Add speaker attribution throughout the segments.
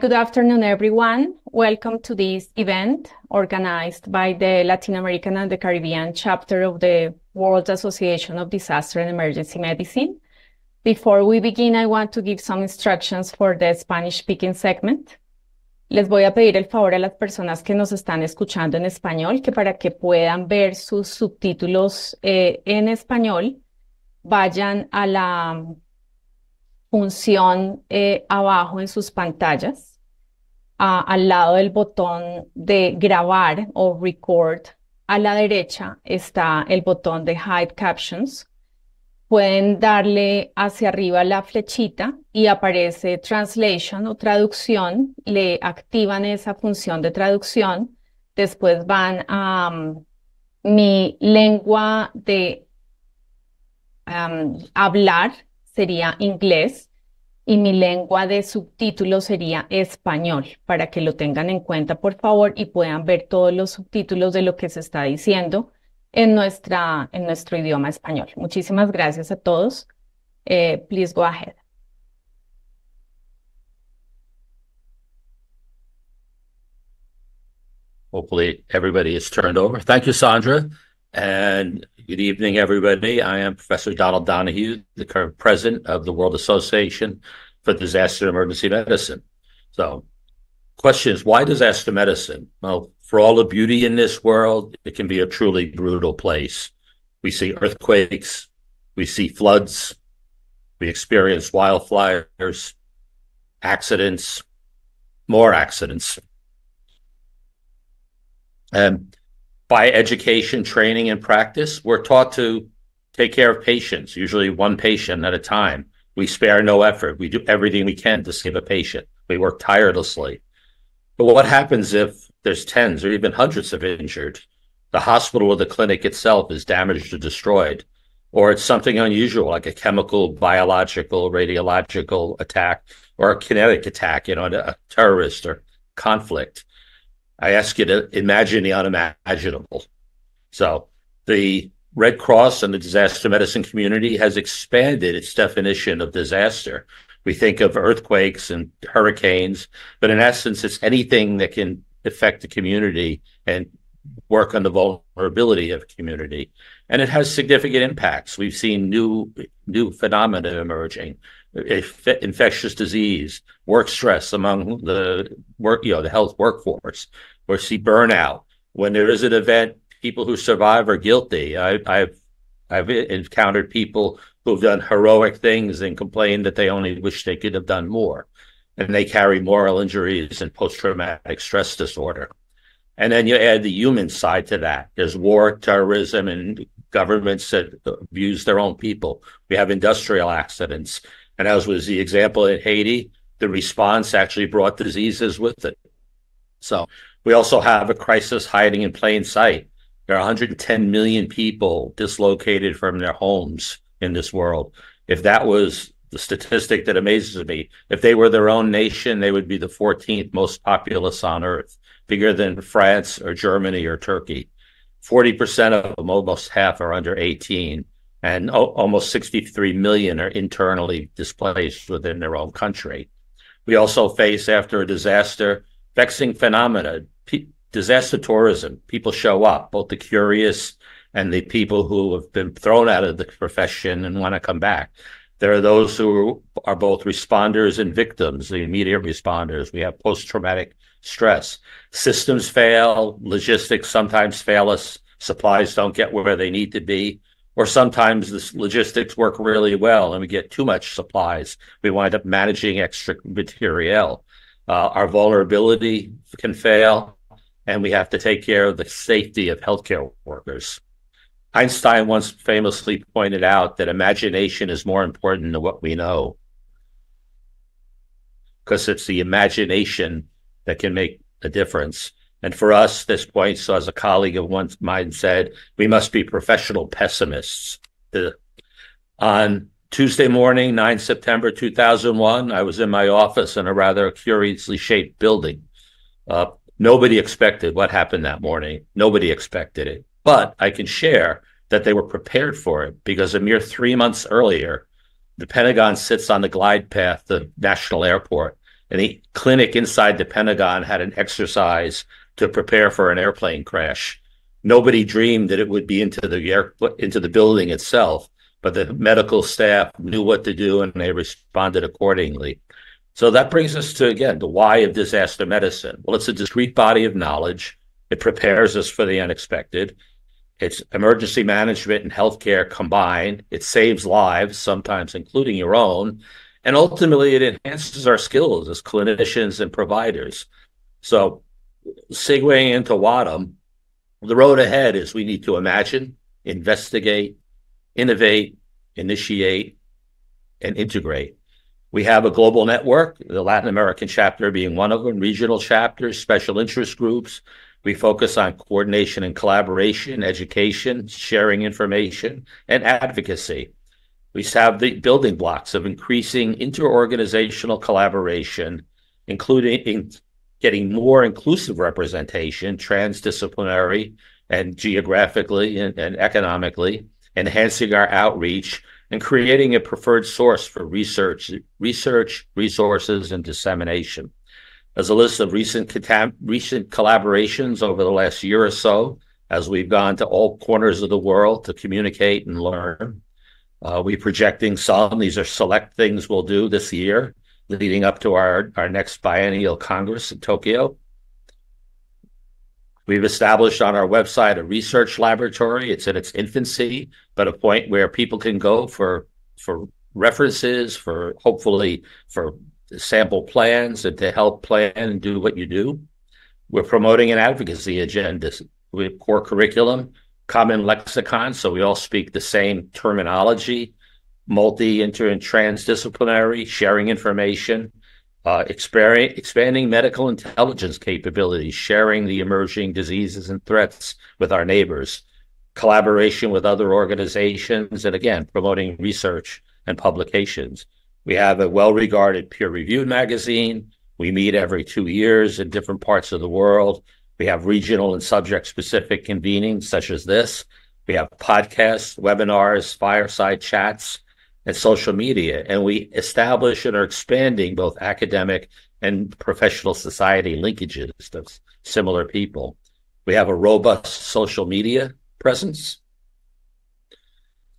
Speaker 1: Good afternoon, everyone. Welcome to this event organized by the Latin American and the Caribbean chapter of the World Association of Disaster and Emergency Medicine. Before we begin, I want to give some instructions for the Spanish-speaking segment. Les voy a pedir el favor a las personas que nos están escuchando en español que para que puedan ver sus subtítulos en español, vayan a la función abajo en sus pantallas, al lado del botón de grabar o record, a la derecha está el botón de Hide Captions. Pueden darle hacia arriba la flechita y aparece Translation o traducción, le activan esa función de traducción, después van a mi lengua de hablar, sería inglés, y mi lengua de subtítulo sería español, para que lo tengan en cuenta, por favor, y puedan ver todos los subtítulos de lo que se está diciendo en nuestro idioma español. Muchísimas gracias a todos. Please go ahead.
Speaker 2: Hopefully everybody is turned over. Thank you, Sandra. And good evening, everybody. I am Professor Donald Donahue, the current president of the World Association for Disaster and Emergency Medicine. So, question is, why disaster medicine? Well, for all the beauty in this world, it can be a truly brutal place. We see earthquakes, we see floods, we experience wildfires, accidents, more accidents. And by education, training, and practice, we're taught to take care of patients, usually one patient at a time. We spare no effort. We do everything we can to save a patient. We work tirelessly. But what happens if there's tens or even hundreds of injured? The hospital or the clinic itself is damaged or destroyed, or it's something unusual like a chemical, biological, radiological attack, or a kinetic attack, a terrorist or conflict. I ask you to imagine the unimaginable. So the Red Cross and the disaster medicine community has expanded its definition of disaster. We think of earthquakes and hurricanes, but in essence, it's anything that can affect the community and work on the vulnerability of the community. And it has significant impacts. We've seen new phenomena emerging, infectious disease, work stress among the health workforce, or see burnout. When there is an event, people who survive are guilty. I've encountered people who've done heroic things and complained that they only wish they could have done more. And they carry moral injuries and post-traumatic stress disorder. And then you add the human side to that. There's war, terrorism, and governments that abuse their own people. We have industrial accidents. And as was the example in Haiti, the response actually brought diseases with it. So we also have a crisis hiding in plain sight. There are 110 million people dislocated from their homes in this world. If that was the statistic that amazes me, if they were their own nation, they would be the 14th most populous on earth, bigger than France or Germany or Turkey. 40% of them, almost half, are under 18, and almost 63 million are internally displaced within their own country. We also face, after a disaster, vexing phenomena. Disaster tourism. People show up, both the curious and the people who have been thrown out of the profession and want to come back. There are those who are both responders and victims, the immediate responders. We have post-traumatic stress. Systems fail, logistics sometimes fail us, supplies don't get where they need to be, or sometimes the logistics work really well and we get too much supplies. We wind up managing extra material. Our vulnerability can fail, and we have to take care of the safety of healthcare workers. Einstein once famously pointed out that imagination is more important than what we know, because it's the imagination that can make a difference. And for us, this point, so as a colleague of mine said, we must be professional pessimists. On Tuesday morning, 9 September 2001, I was in my office in a rather curiously shaped building. Nobody expected what happened that morning. Nobody expected it. But I can share that they were prepared for it, because a mere 3 months earlier, the Pentagon sits on the glide path of National Airport, And the clinic inside the Pentagon had an exercise to prepare for an airplane crash. Nobody dreamed that it would be into the building itself, but the medical staff knew what to do and they responded accordingly. So that brings us to, again, the why of disaster medicine. Well, it's a discrete body of knowledge. It prepares us for the unexpected. It's emergency management and healthcare combined. It saves lives, sometimes including your own. And ultimately, it enhances our skills as clinicians and providers. So, segueing into WADM, the road ahead is we need to imagine, investigate, innovate, initiate, and integrate. We have a global network, the Latin American chapter being one of them, regional chapters, special interest groups. We focus on coordination and collaboration, education, sharing information, and advocacy. We have the building blocks of increasing interorganizational collaboration, including getting more inclusive representation, transdisciplinary and geographically and economically, enhancing our outreach, and creating a preferred source for research, resources, and dissemination. There's a list of recent collaborations over the last year or so, as we've gone to all corners of the world to communicate and learn. We're projecting some. These are select things we'll do this year, leading up to our next biennial Congress in Tokyo. We've established on our website a research laboratory. It's in its infancy, but a point where people can go for references, for hopefully for sample plans, and to help plan and do what you do. We're promoting an advocacy agenda with core curriculum, common lexicon, so we all speak the same terminology, inter and transdisciplinary, sharing information, expanding medical intelligence capabilities, sharing the emerging diseases and threats with our neighbors, collaboration with other organizations, and again, promoting research and publications. We have a well-regarded peer-reviewed magazine. We meet every 2 years in different parts of the world. We have regional and subject-specific convenings such as this. We have podcasts, webinars, fireside chats, and social media. And we establish and are expanding both academic and professional society linkages of similar people. We have a robust social media presence.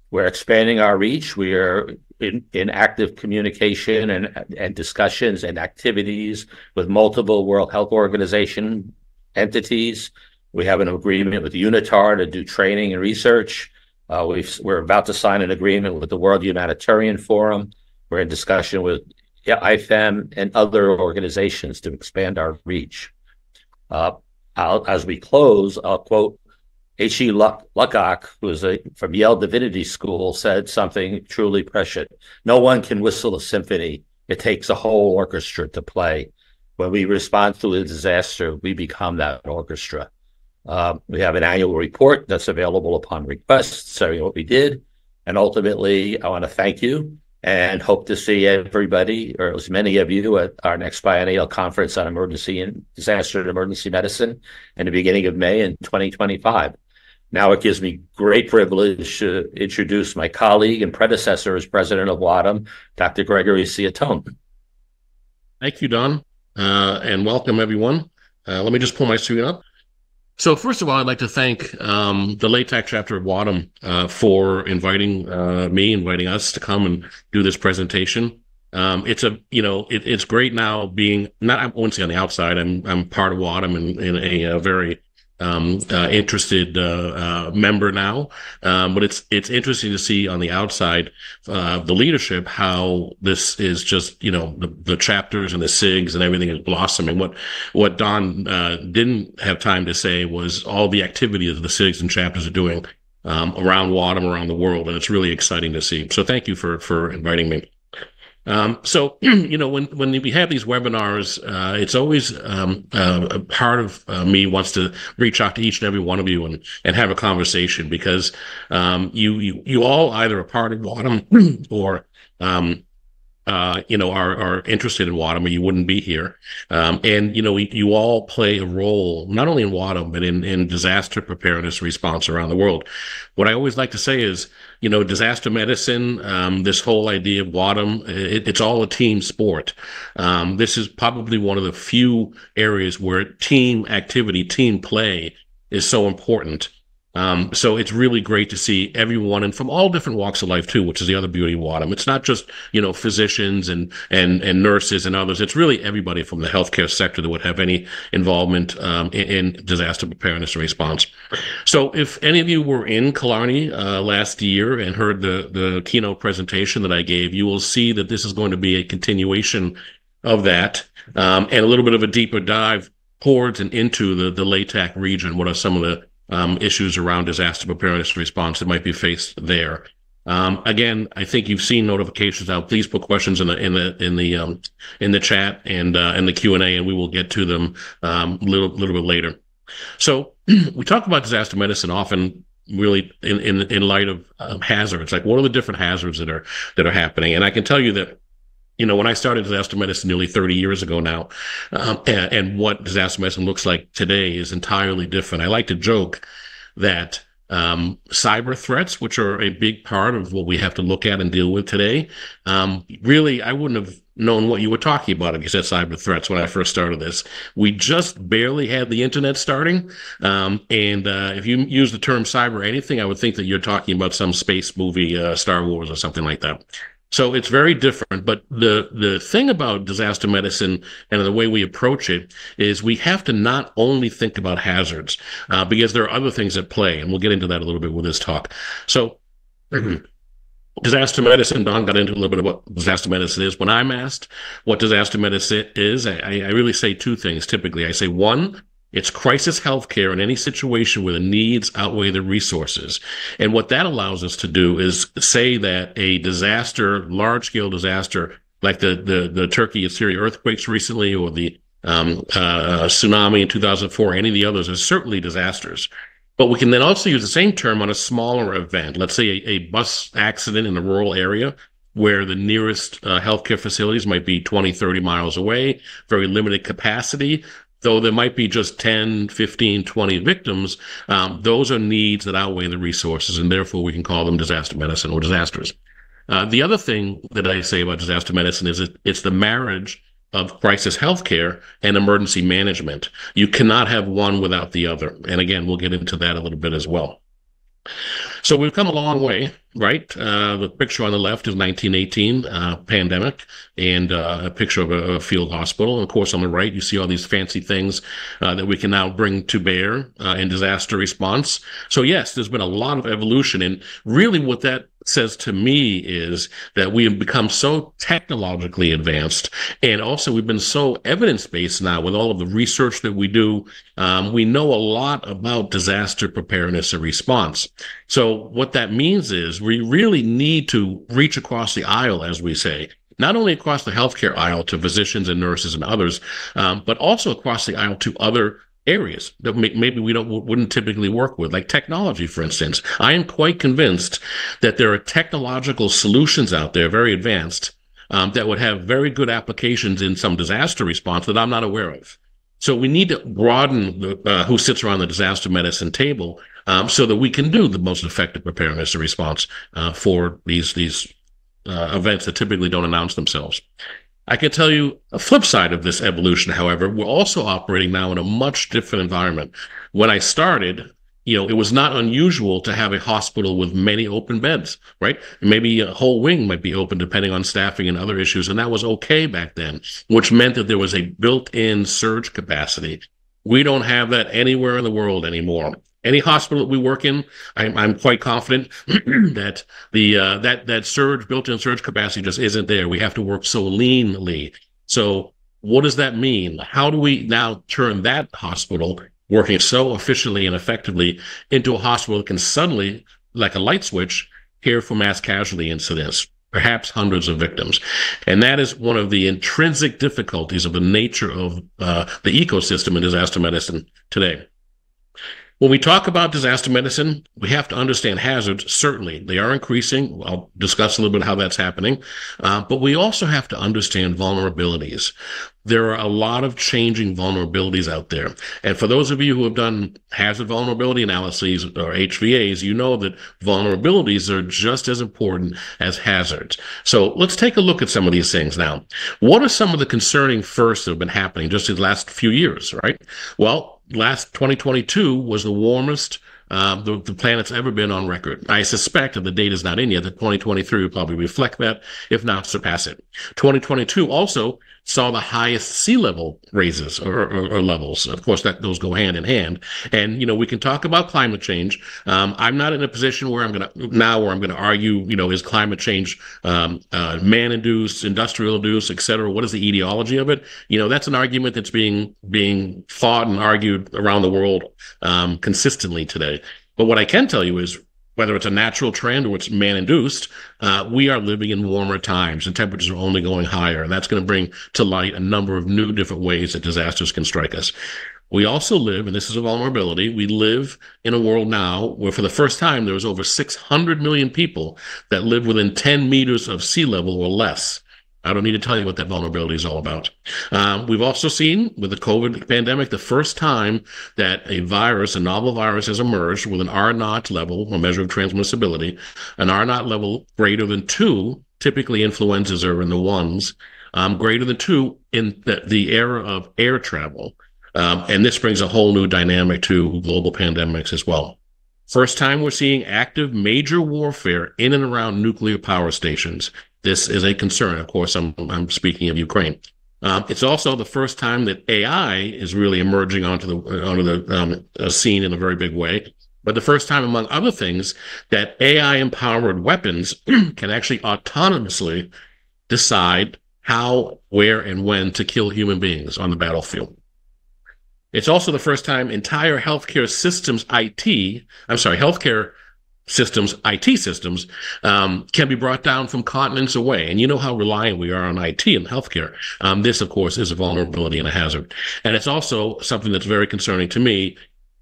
Speaker 2: We're expanding our reach. We are in active communication and discussions and activities with multiple World Health Organization entities. We have an agreement with UNITAR to do training and research. We're about to sign an agreement with the World Humanitarian Forum. We're in discussion with IFEM and other organizations to expand our reach. As we close, I'll quote H.E. Luckach, who is from Yale Divinity School, said something truly prescient. No one can whistle a symphony. It takes a whole orchestra to play. When we respond to a disaster, we become that orchestra. We have an annual report that's available upon request, showing what we did. And ultimately, I want to thank you and hope to see everybody, or as many of you, at our next biennial conference on emergency and disaster and emergency medicine in the beginning of May in 2025. Now it gives me great privilege to introduce my colleague and predecessor as president of WADM, Dr. Gregory Ciottone.
Speaker 3: Thank you, Don, and welcome, everyone. Let me just pull my screen up. So first of all, I'd like to thank the LATAC chapter of WADM for inviting us to come and do this presentation. It's great now being, not, I won't say on the outside, I'm part of WADM in a very interested member now, but it's interesting to see on the outside the leadership how this is just the chapters and the SIGs and everything is blossoming. What Don didn't have time to say was all the activities the SIGs and chapters are doing around WADM, around the world, and it's really exciting to see. So thank you for inviting me. So, when we have these webinars, it's always a part of me wants to reach out to each and every one of you and have a conversation, because you all either are part of WADM or are interested in WADM, or you wouldn't be here. And you all play a role not only in WADM but in disaster preparedness response around the world. What I always like to say is, disaster medicine, this whole idea of WADM, it's all a team sport. This is probably one of the few areas where team activity, team play is so important. So it's really great to see everyone, and from all different walks of life too, which is the other beauty of WADM. It's not just, physicians and nurses and others. It's really everybody from the healthcare sector that would have any involvement in disaster preparedness and response. So if any of you were in Killarney last year and heard the keynote presentation that I gave, you will see that this is going to be a continuation of that, and a little bit of a deeper dive towards and into the LATAC region. What are some of the issues around disaster preparedness and response that might be faced there? Again, I think you've seen notifications out. Please put questions in the chat and in the Q&A, and we will get to them a little bit later. So we talk about disaster medicine often, really in light of hazards. Like, what are the different hazards that are happening? And I can tell you that, when I started disaster medicine nearly 30 years ago now, and what disaster medicine looks like today is entirely different. I like to joke that cyber threats, which are a big part of what we have to look at and deal with today, really, I wouldn't have known what you were talking about if you said cyber threats when I first started this. We just barely had the internet starting. And if you use the term cyber anything, I would think that you're talking about some space movie, Star Wars or something like that. So it's very different. But the thing about disaster medicine and the way we approach it is we have to not only think about hazards, because there are other things at play, and we'll get into that a little bit with this talk. So disaster medicine, Don got into a little bit of what disaster medicine is. When I'm asked what disaster medicine is, I really say two things typically. I say, one, it's crisis healthcare in any situation where the needs outweigh the resources. And what that allows us to do is say that a disaster, large-scale disaster, like the Turkey and Syria earthquakes recently, or the tsunami in 2004, any of the others, are certainly disasters. But we can then also use the same term on a smaller event. Let's say a bus accident in a rural area where the nearest healthcare facilities might be 20, 30 miles away, very limited capacity. Though there might be just 10, 15, 20 victims, those are needs that outweigh the resources, and therefore we can call them disaster medicine or disasters. The other thing that I say about disaster medicine is it's the marriage of crisis healthcare and emergency management. You cannot have one without the other. And again, we'll get into that a little bit as well. So we've come a long way, right? The picture on the left is 1918 pandemic, and a picture of a field hospital. And of course, on the right, you see all these fancy things that we can now bring to bear in disaster response. So yes, there's been a lot of evolution, and really what that says to me is that we have become so technologically advanced, and also we've been so evidence-based now with all of the research that we do. We know a lot about disaster preparedness and response. So what that means is we really need to reach across the aisle, as we say, not only across the healthcare aisle to physicians and nurses and others, but also across the aisle to other areas that maybe we wouldn't typically work with, like technology, for instance. I am quite convinced that there are technological solutions out there, very advanced, that would have very good applications in some disaster response that I'm not aware of. So we need to broaden who sits around the disaster medicine table, so that we can do the most effective preparedness and response for these events that typically don't announce themselves. I can tell you a flip side of this evolution, however. We're also operating now in a much different environment. When I started, it was not unusual to have a hospital with many open beds, right? Maybe a whole wing might be open depending on staffing and other issues, and that was okay back then, which meant that there was a built-in surge capacity. We don't have that anywhere in the world anymore. Any hospital that we work in, I'm quite confident that that built-in surge capacity just isn't there. We have to work so leanly. So what does that mean? How do we now turn that hospital working so efficiently and effectively into a hospital that can suddenly, like a light switch, care for mass casualty incidents, perhaps hundreds of victims? And that is one of the intrinsic difficulties of the nature of the ecosystem in disaster medicine today. When we talk about disaster medicine, we have to understand hazards. Certainly, they are increasing. I'll discuss a little bit how that's happening. But we also have to understand vulnerabilities. There are a lot of changing vulnerabilities out there. And for those of you who have done hazard vulnerability analyses or HVAs, you know that vulnerabilities are just as important as hazards. So let's take a look at some of these things now. What are some of the concerning firsts that have been happening just in the last few years, right? Well, last 2022 was the warmest the planet's ever been on record. I suspect, and the data's not in yet, that 2023 will probably reflect that, if not surpass it. 2022 also saw the highest sea level raises or levels. Of course, those go hand in hand. And, we can talk about climate change. I'm not in a position where I'm going to argue, is climate change man-induced, industrial-induced, et cetera? What is the etiology of it? That's an argument that's being fought and argued around the world consistently today. But what I can tell you is, whether it's a natural trend or it's man-induced, we are living in warmer times and temperatures are only going higher. And that's going to bring to light a number of new different ways that disasters can strike us. We also live, and this is a vulnerability, we live in a world now where for the first time there was over 600 million people that live within 10 meters of sea level or less. I don't need to tell you what that vulnerability is all about. We've also seen with the COVID pandemic, the first time that a novel virus has emerged with an R0 level, a measure of transmissibility, an R0 level greater than 2, typically influenzas are in the 1s, greater than 2 in the era of air travel. And this brings a whole new dynamic to global pandemics as well. First time we're seeing active major warfare in and around nuclear power stations. This is a concern. Of course, I'm speaking of Ukraine. It's also the first time that AI is really emerging onto the scene in a very big way. But the first time, among other things, that AI-empowered weapons can actually autonomously decide how, where, and when to kill human beings on the battlefield. It's also the first time entire healthcare systems IT systems can be brought down from continents away. And you know how reliant we are on IT and healthcare. This, of course, is a vulnerability and a hazard. And it's also something that's very concerning to me.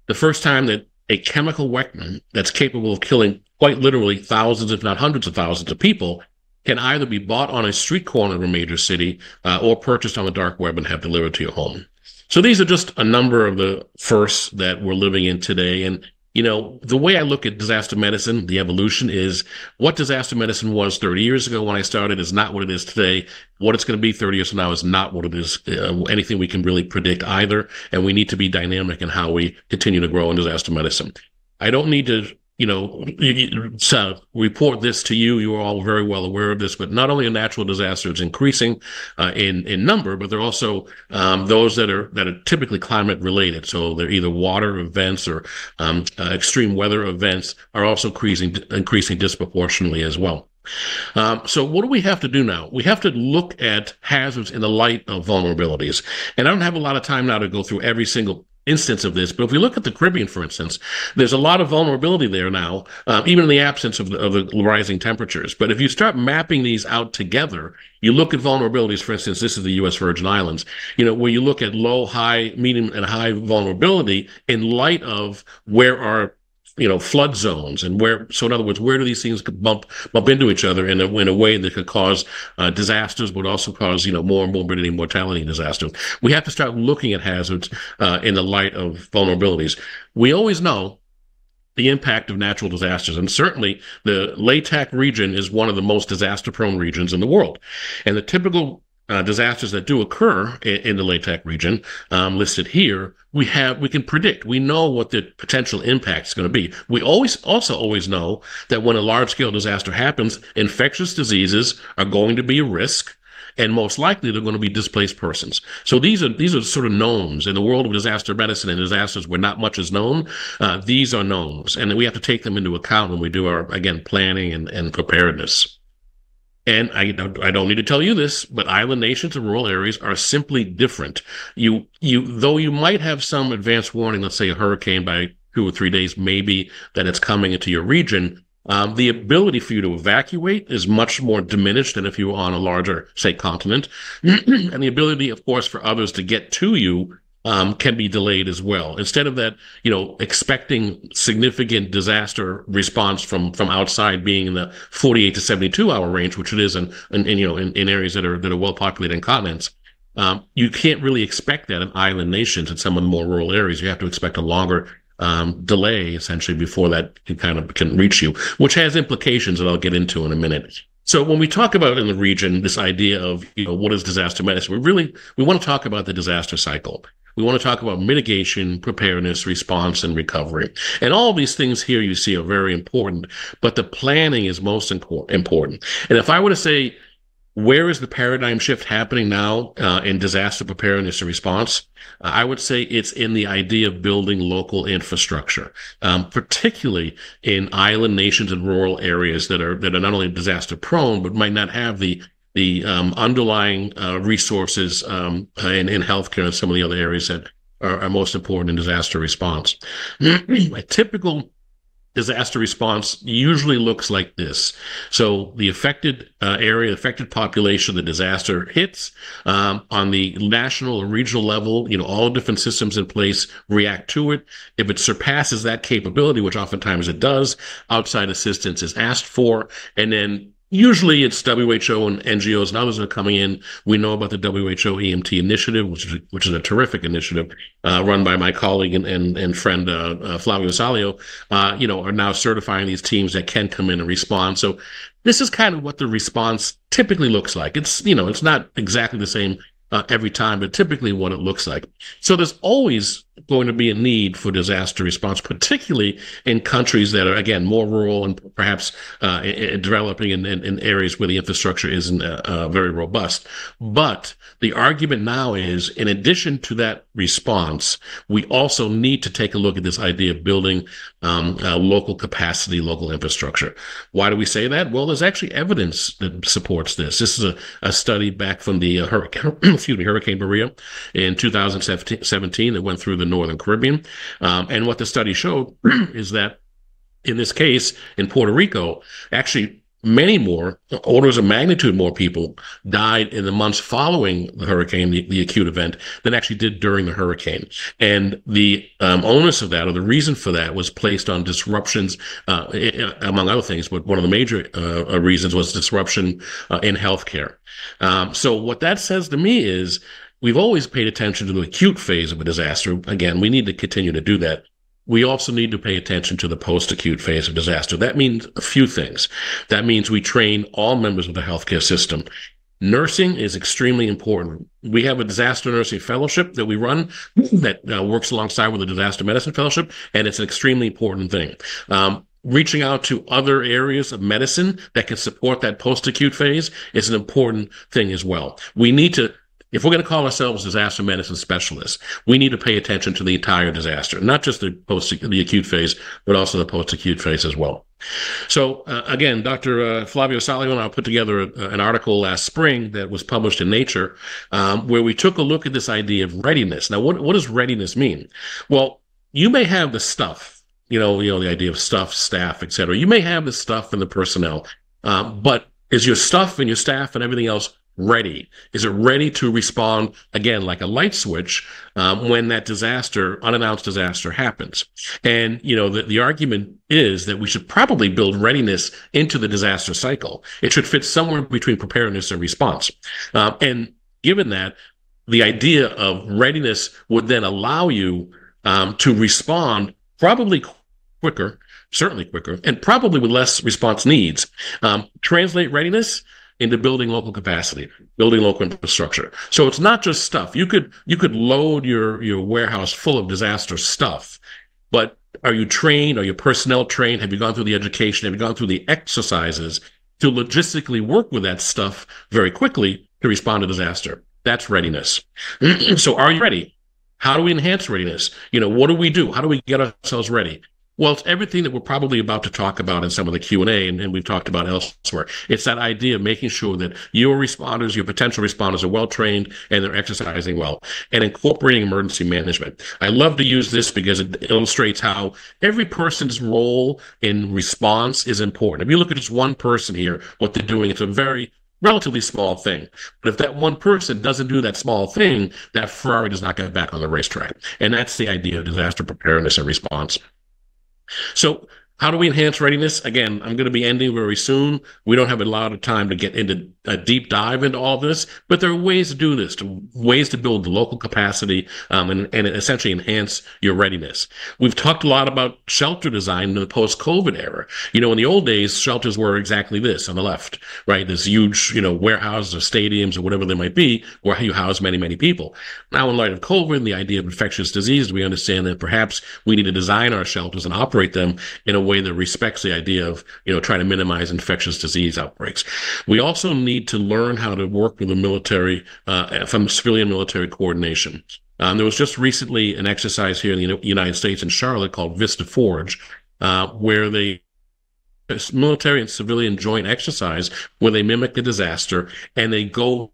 Speaker 3: The first time that a chemical weapon that's capable of killing quite literally thousands, if not hundreds of thousands of people, can either be bought on a street corner of a major city or purchased on the dark web and have delivered to your home. So these are just a number of the firsts that we're living in today. And the way I look at disaster medicine, the evolution is what disaster medicine was 30 years ago when I started is not what it is today. What it's going to be 30 years from now is not what it is, anything we can really predict either. And we need to be dynamic in how we continue to grow in disaster medicine. I don't need to, report this to you. You are all very well aware of this, but not only are natural disasters increasing in number, but they're also those that are typically climate related. So they're either water events or extreme weather events are also increasing disproportionately as well. So what do we have to do now? We have to look at hazards in the light of vulnerabilities. And I don't have a lot of time now to go through every single instance of this, but if we look at the Caribbean, for instance, there's a lot of vulnerability there now, even in the absence of the rising temperatures. But if you start mapping these out together, you look at vulnerabilities, for instance, this is the U.S. Virgin Islands, where you look at low, high, medium, and high vulnerability in light of where our flood zones and so in other words, where do these things bump into each other in a way that could cause disasters, but also cause, more morbidity and mortality in disasters. We have to start looking at hazards in the light of vulnerabilities. We always know the impact of natural disasters. And certainly the LATAC region is one of the most disaster-prone regions in the world. And the typical disasters that do occur in the LATAC region, listed here, we can predict. We know what the potential impact is going to be. We also always know that when a large-scale disaster happens, infectious diseases are going to be a risk, and most likely they're going to be displaced persons. So these are sort of knowns. In the world of disaster medicine and disasters where not much is known, these are knowns, and we have to take them into account when we do our, again, planning and preparedness. And I don't need to tell you this, but island nations and rural areas are simply different. Though you might have some advance warning, let's say a hurricane by 2 or 3 days, maybe that it's coming into your region, the ability for you to evacuate is much more diminished than if you were on a larger, say, continent. And the ability, of course, for others to get to you can be delayed as well. Instead of that, expecting significant disaster response from outside being in the 48 to 72 hour range, which it is in areas that are well populated in continents. You can't really expect that in island nations and some of the more rural areas. You have to expect a longer delay essentially before that can reach you, which has implications that I'll get into in a minute. So when we talk about in the region this idea of what is disaster medicine, we want to talk about the disaster cycle. We want to talk about mitigation, preparedness, response, and recovery. And all of these things here you see are very important, but the planning is most important. And if I were to say, where is the paradigm shift happening now in disaster preparedness and response? I would say it's in the idea of building local infrastructure, particularly in island nations and rural areas that are not only disaster prone, but might not have the underlying resources in healthcare and some of the other areas that are most important in disaster response. A typical disaster response usually looks like this. So the affected area, affected population, the disaster hits on the national or regional level, all different systems in place react to it. If it surpasses that capability, which oftentimes it does, outside assistance is asked for, and then usually it's WHO and NGOs and others are coming in. We know about the WHO EMT initiative, which is a terrific initiative run by my colleague and friend Flavio Salio. Are now certifying these teams that can come in and respond. So this is kind of what the response typically looks like. It's it's not exactly the same every time, but typically what it looks like. So there's always going to be a need for disaster response, particularly in countries that are, again, more rural and perhaps developing in areas where the infrastructure isn't very robust. But the argument now is, in addition to that response, we also need to take a look at this idea of building local capacity, local infrastructure. Why do we say that? Well, there's actually evidence that supports this. This is a study back from the Hurricane Maria in 2017 that went through the Northern Caribbean. And what the study showed is that in this case, in Puerto Rico, actually many more, orders of magnitude more people died in the months following the hurricane, the acute event, than actually did during the hurricane. And the onus of that, or the reason for that, was placed on disruptions, among other things, but one of the major reasons was disruption in healthcare. So what that says to me is, we've always paid attention to the acute phase of a disaster. Again, we need to continue to do that. We also need to pay attention to the post-acute phase of disaster. That means a few things. That means we train all members of the healthcare system. Nursing is extremely important. We have a disaster nursing fellowship that we run that works alongside with the disaster medicine fellowship, and it's an extremely important thing. Reaching out to other areas of medicine that can support that post-acute phase is an important thing as well. We need to, if we're going to call ourselves disaster medicine specialists, we need to pay attention to the entire disaster, not just the acute phase, but also the post-acute phase as well. So again, Dr. Flavio Salio and I put together an article last spring that was published in Nature, where we took a look at this idea of readiness. Now, what does readiness mean? Well, you may have the stuff, the idea of stuff, staff, et cetera. You may have the stuff and the personnel, but is your stuff and your staff and everything else ready? Is it ready to respond, again, like a light switch, when that unannounced disaster happens? And, the argument is that we should probably build readiness into the disaster cycle. It should fit somewhere between preparedness and response. And given that, the idea of readiness would then allow you to respond probably quicker, certainly quicker, and probably with less response needs. Translate readiness into building local capacity, building local infrastructure. So it's not just stuff. You could load your warehouse full of disaster stuff, but are you trained? Are your personnel trained? Have you gone through the education? Have you gone through the exercises to logistically work with that stuff very quickly to respond to disaster? That's readiness. So are you ready? How do we enhance readiness? What do we do? How do we get ourselves ready? Well, it's everything that we're probably about to talk about in some of the Q&A and we've talked about elsewhere. It's that idea of making sure that your responders, your potential responders, are well-trained and they're exercising well, and incorporating emergency management. I love to use this because it illustrates how every person's role in response is important. If you look at just one person here, what they're doing, it's a very relatively small thing. But if that one person doesn't do that small thing, that Ferrari does not get back on the racetrack. And that's the idea of disaster preparedness and response. So how do we enhance readiness? Again, I'm going to be ending very soon. We don't have a lot of time to get into a deep dive into all this, but there are ways to do this, ways to build the local capacity and essentially enhance your readiness. We've talked a lot about shelter design in the post-COVID era. You know, in the old days, shelters were exactly this on the left, right? This huge, warehouses or stadiums or whatever they might be, where you house many, many people. Now, in light of COVID and the idea of infectious disease, we understand that perhaps we need to design our shelters and operate them in a way that respects the idea of, trying to minimize infectious disease outbreaks. We also need to learn how to work with the military, from civilian military coordination. There was just recently an exercise here in the United States in Charlotte called Vista Forge, where military and civilian joint exercise where they mimic a disaster and they go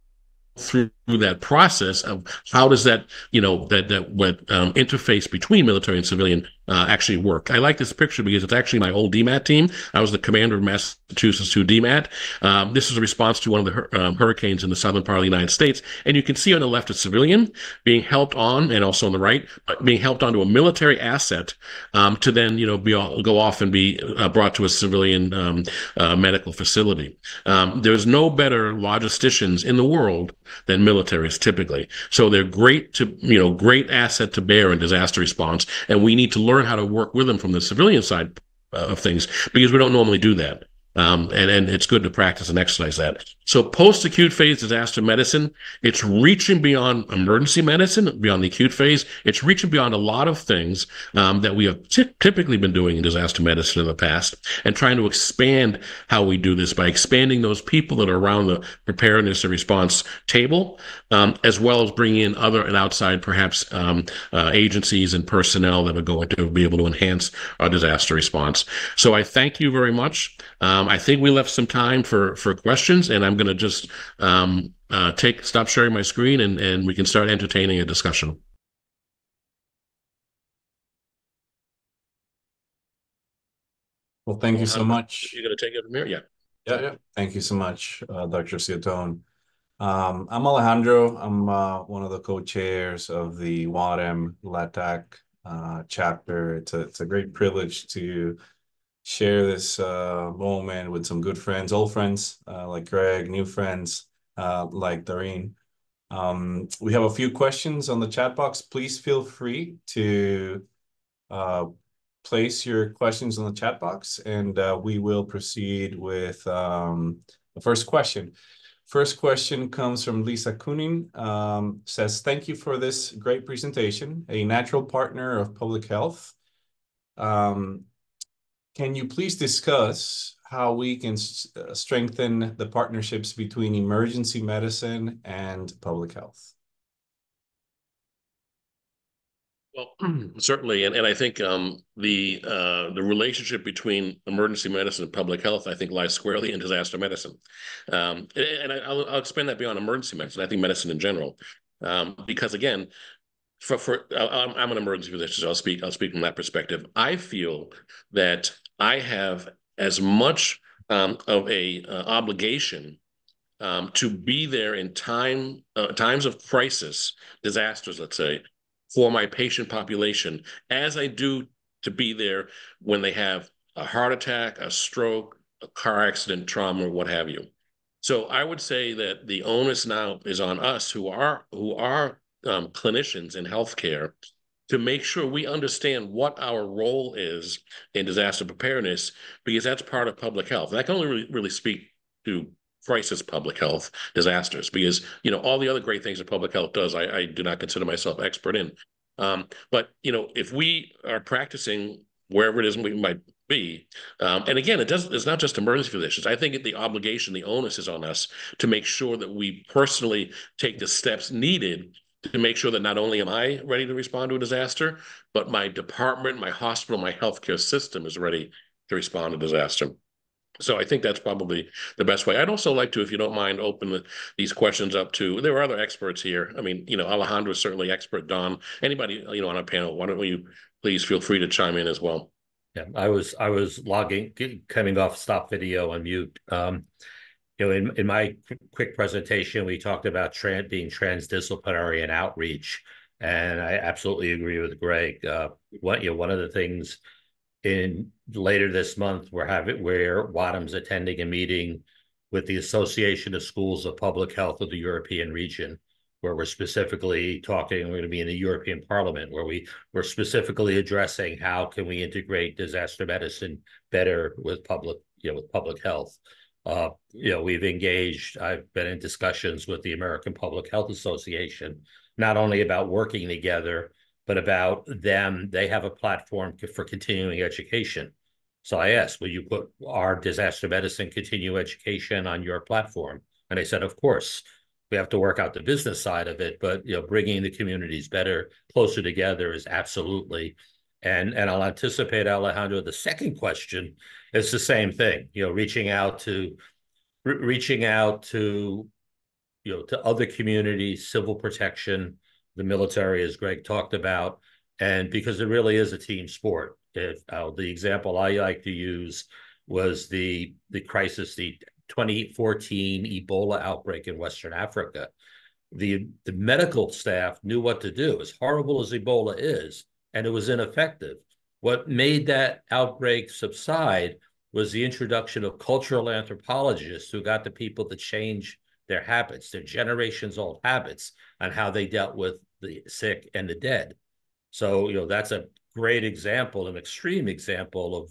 Speaker 3: through that process of how does that interface between military and civilian actually work. I like this picture because it's actually my old DMAT team. I was the commander of Massachusetts 2 DMAT. This is a response to one of the hurricanes in the southern part of the United States. And you can see on the left a civilian being helped on, and also on the right, being helped onto a military asset to then, go off and be brought to a civilian medical facility. There's no better logisticians in the world than militaries typically. So they're great asset to bear in disaster response. And we need to learn how to work with them from the civilian side of things because we don't normally do that. And it's good to practice and exercise that. So post-acute phase disaster medicine, it's reaching beyond emergency medicine, beyond the acute phase. It's reaching beyond a lot of things that we have typically been doing in disaster medicine in the past and trying to expand how we do this by expanding those people that are around the preparedness and response table, as well as bringing in other and outside, perhaps, agencies and personnel that are going to be able to enhance our disaster response. So I thank you very much. I think we left some time for questions, and I'm going to just stop sharing my screen, and we can start entertaining a discussion.
Speaker 4: Well, thank you so much.
Speaker 3: You're going to take it from here? Yeah.
Speaker 4: Yeah. Thank you so much, Dr. Ciottone. I'm Alejandro. I'm one of the co-chairs of the WADM LATAC chapter. It's a great privilege to share this moment with some good friends, old friends like Greg, new friends like Doreen. We have a few questions on the chat box. Please feel free to place your questions in the chat box, and we will proceed with the first question. First question comes from Lisa Kunin, says, thank you for this great presentation, a natural partner of public health. Can you please discuss how we can strengthen the partnerships between emergency medicine and public health?
Speaker 3: Well, certainly, and I think the relationship between emergency medicine and public health, I think, lies squarely in disaster medicine, and I'll expand that beyond emergency medicine. I think medicine in general, because again, I'm an emergency physician, so I'll speak from that perspective. I feel that I have as much of a obligation to be there in times of crisis, disasters, let's say, for my patient population, as I do to be there when they have a heart attack, a stroke, a car accident, trauma, what have you. So I would say that the onus now is on us who are clinicians in healthcare to make sure we understand what our role is in disaster preparedness, because that's part of public health. And I can only really speak to crisis public health disasters, because all the other great things that public health does, I do not consider myself expert in. But if we are practicing wherever it is we might be, and again, it's not just emergency physicians. I think the obligation, the onus is on us to make sure that we personally take the steps needed to make sure that not only am I ready to respond to a disaster, but my department, my hospital, my healthcare system is ready to respond to disaster. So I think that's probably the best way. I'd also like to, if you don't mind, open these questions up to, there are other experts here. I mean, Alejandro is certainly expert. Don, anybody, on our panel, why don't you please feel free to chime in as well?
Speaker 2: Yeah, I was coming off stop video on mute. in my quick presentation, we talked about being transdisciplinary and outreach, and I absolutely agree with Greg. One of the things in later this month, where Wadham's attending a meeting with the Association of Schools of Public Health of the European region, where we're specifically talking. We're going to be in the European Parliament, where we're specifically addressing how can we integrate disaster medicine better with public health. We've engaged. I've been in discussions with the American Public Health Association, not only about working together, but about them. They have a platform for continuing education. So I asked, will you put our disaster medicine continuing education on your platform? And they said, of course. We have to work out the business side of it, but bringing the communities closer together is absolutely. And I'll anticipate, Alejandro, the second question is the same thing. Reaching out to to other communities, civil protection, the military, as Greg talked about, and because it really is a team sport. The example I like to use was the crisis, the 2014 Ebola outbreak in Western Africa. The medical staff knew what to do, as horrible as Ebola is, and it was ineffective. What made that outbreak subside was the introduction of cultural anthropologists who got the people to change their habits, their generations-old habits, on how they dealt with the sick and the dead. So, that's a great example, an extreme example of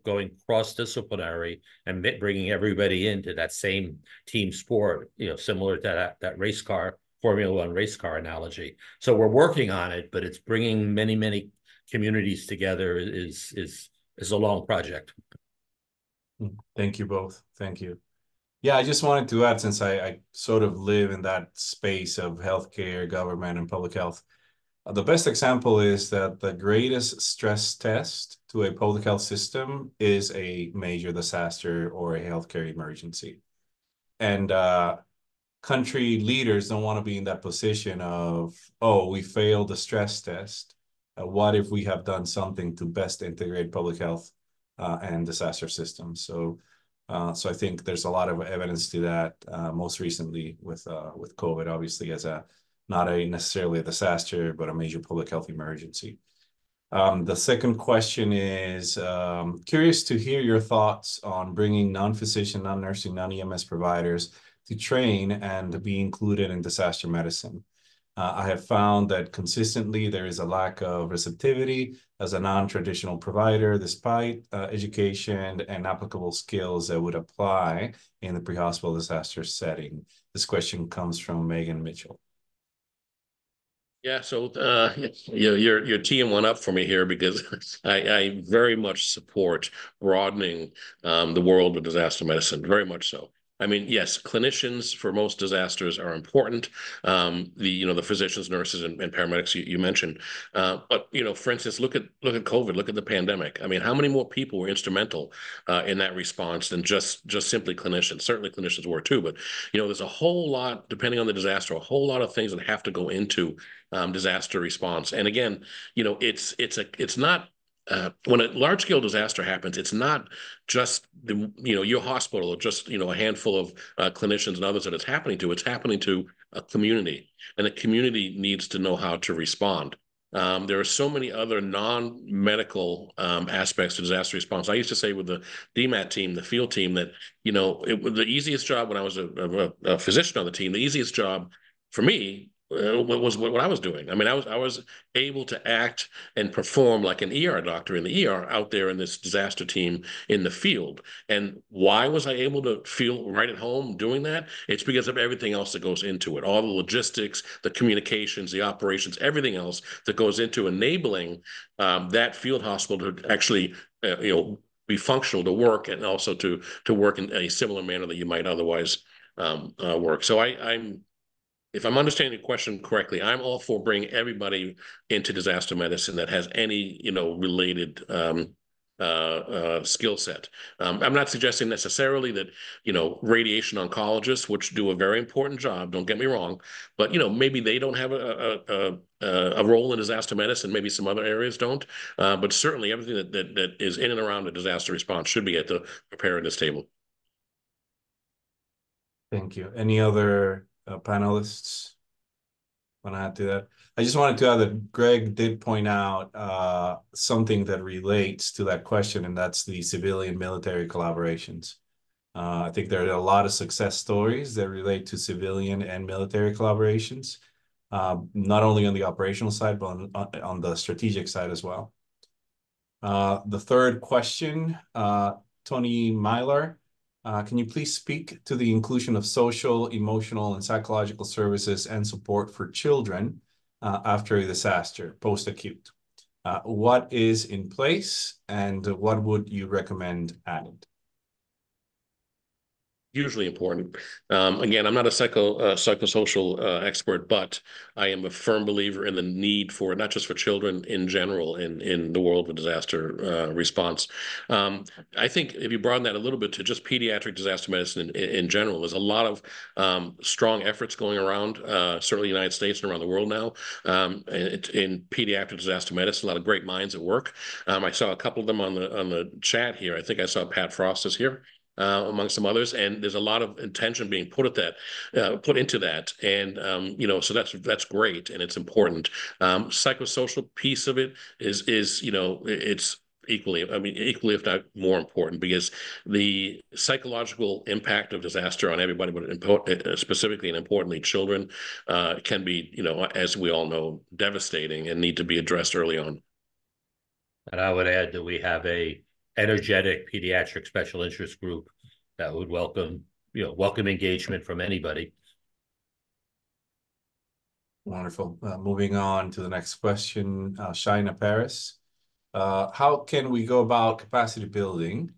Speaker 2: going cross-disciplinary and bringing everybody into that same team sport, similar to that race car, Formula One race car analogy. So we're working on it, but it's bringing many, many communities together is a long project.
Speaker 4: Thank you both. Thank you. Yeah, I just wanted to add, since I sort of live in that space of healthcare, government, and public health, the best example is that the greatest stress test to a public health system is a major disaster or a healthcare emergency. And country leaders don't want to be in that position of, oh, we failed the stress test. What if we have done something to best integrate public health and disaster systems? So I think there's a lot of evidence to that. Most recently with COVID, obviously, as not necessarily a disaster, but a major public health emergency. The second question is, curious to hear your thoughts on bringing non-physician, non-nursing, non-EMS providers to train and be included in disaster medicine. I have found that consistently there is a lack of receptivity as a non-traditional provider, despite education and applicable skills that would apply in the pre-hospital disaster setting. This question comes from Megan Mitchell.
Speaker 3: Yeah, so you're teeing one up for me here, because I very much support broadening the world of disaster medicine, very much so. I mean, yes, clinicians for most disasters are important. The physicians, nurses, and paramedics you mentioned. But for instance, look at COVID, look at the pandemic. I mean, how many more people were instrumental in that response than just simply clinicians? Certainly clinicians were too, but there's a whole lot, depending on the disaster, a whole lot of things that have to go into disaster response. And again, it's not. When a large-scale disaster happens, it's not just your hospital or just a handful of clinicians and others that it's happening to. It's happening to a community, and the community needs to know how to respond. There are so many other non-medical aspects to disaster response. I used to say with the DMAT team, the field team, that the easiest job when I was a physician on the team, the easiest job for me was what I was doing. I mean, I was able to act and perform like an ER doctor in the ER out there in this disaster team in the field. And why was I able to feel right at home doing that? It's because of everything else that goes into it, all the logistics, the communications, the operations, everything else that goes into enabling that field hospital to actually, be functional, to work, and also to work in a similar manner that you might otherwise work. So if I'm understanding the question correctly, I'm all for bringing everybody into disaster medicine that has any, related skill set. I'm not suggesting necessarily that, radiation oncologists, which do a very important job, don't get me wrong, but, maybe they don't have a role in disaster medicine. Maybe some other areas don't. But certainly everything that is in and around a disaster response should be at the preparedness table.
Speaker 4: Thank you. Any other panelists want to add to that? I just wanted to add that Greg did point out something that relates to that question, and that's the civilian-military collaborations. I think there are a lot of success stories that relate to civilian and military collaborations, not only on the operational side, but on the strategic side as well. The third question, Tony Myler, can you please speak to the inclusion of social, emotional, and psychological services and support for children after a disaster, post-acute? What is in place, and what would you recommend added?
Speaker 3: Hugely important. Again, I'm not a psychosocial expert, but I am a firm believer in the need for not just for children in general in the world of disaster response. I think if you broaden that a little bit to just pediatric disaster medicine in general, there's a lot of strong efforts going around, certainly in the United States and around the world now, in pediatric disaster medicine. A lot of great minds at work. I saw a couple of them on the chat here. I think I saw Pat Frost is here. Among some others, and there's a lot of intention being put into that, and so that's great, and it's important. Psychosocial piece of it is it's equally, if not more important, because the psychological impact of disaster on everybody, but specifically and importantly children, can be, as we all know, devastating and need to be addressed early on.
Speaker 2: And I would add that we have a energetic pediatric special interest group that would welcome engagement from anybody.
Speaker 4: Wonderful. Moving on to the next question, Shaina Paris. How can we go about capacity building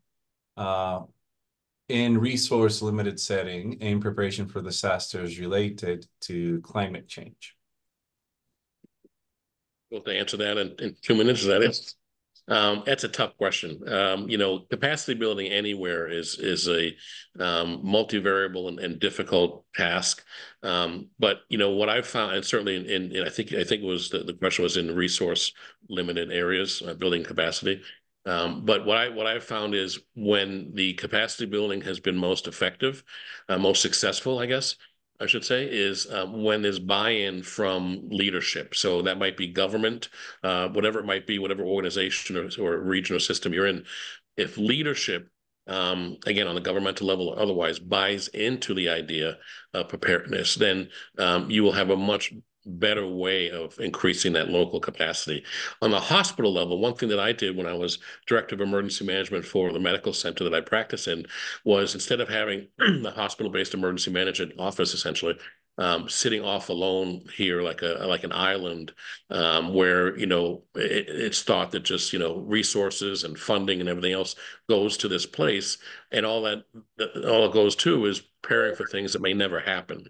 Speaker 4: in resource-limited setting in preparation for disasters related to climate change?
Speaker 3: Well, to answer that in 2 minutes, is that it? That's a tough question. Capacity building anywhere is a multivariable and difficult task. But what I've found, and certainly I think it was the question was in resource limited areas, building capacity. But what I've found is when the capacity building has been most effective, most successful, I guess I should say, is when there's buy-in from leadership. So that might be government, whatever it might be, whatever organization or region or system you're in. If leadership, again, on the governmental level or otherwise, buys into the idea of preparedness, then you will have a much better way of increasing that local capacity. On the hospital level, one thing that I did when I was director of emergency management for the medical center that I practice in was, instead of having the hospital-based emergency management office essentially sitting off alone here like an island, where it's thought that just resources and funding and everything else goes to this place, and all it goes to is preparing for things that may never happen.